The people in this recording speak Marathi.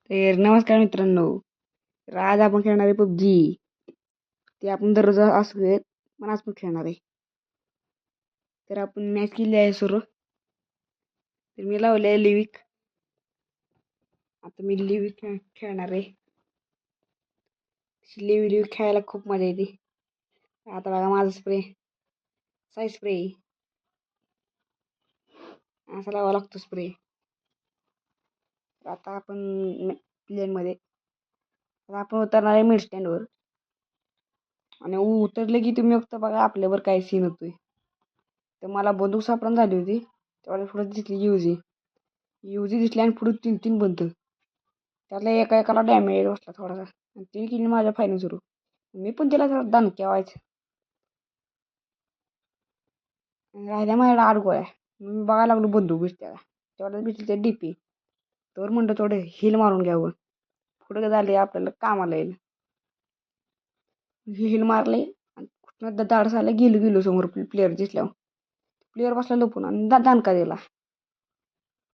तर नमस्कार मित्रांनो. तर आज आपण खेळणार आहे पबजी. ते आपण दररोज असं पण आज पण खेळणार आहे. तर आपण मॅच केली आहे सुरू. तर मी लावले आहे लिविक. आता मी लिविक खेळणार आहे. लिविक खेळायला खूप मजा येते. आता बघा माझा स्प्रे साई स्प्रे असा लावा लागतो स्प्रे. आता आपण प्लेनमध्ये आता आपण उतरणार आहे मिड स्टँडवर. आणि उतरले की तुम्ही फक्त बघा आपल्यावर काय सीन होतोय. तर मला बंदूक सापडून झाली होती. तेवढ्या पुढे दिसली युजी दिसली आणि पुढे 3 बंद. त्यातल्या एकाला डॅमेज बसला थोडासा आणि तिने केली माझ्या फायनल सुरू. मी पण तिला जरा दणक्या व्हायचं राहिल्या माझ्याकडे 8 गोळ्या. मी बघायला लागलो बंदूक भेटत्या तेवढ्याच भेटली ते डीपी. तर म्हणलं थोडं हिल मारून घ्यावं. पुढे झाले आपल्याला कामाला येईल. हिल मारले आणि कुठनं धाडस आलं गेलो समोर प्लेअर दिसल्यावर. प्लेअर बसला लपून आणि दणका दिला.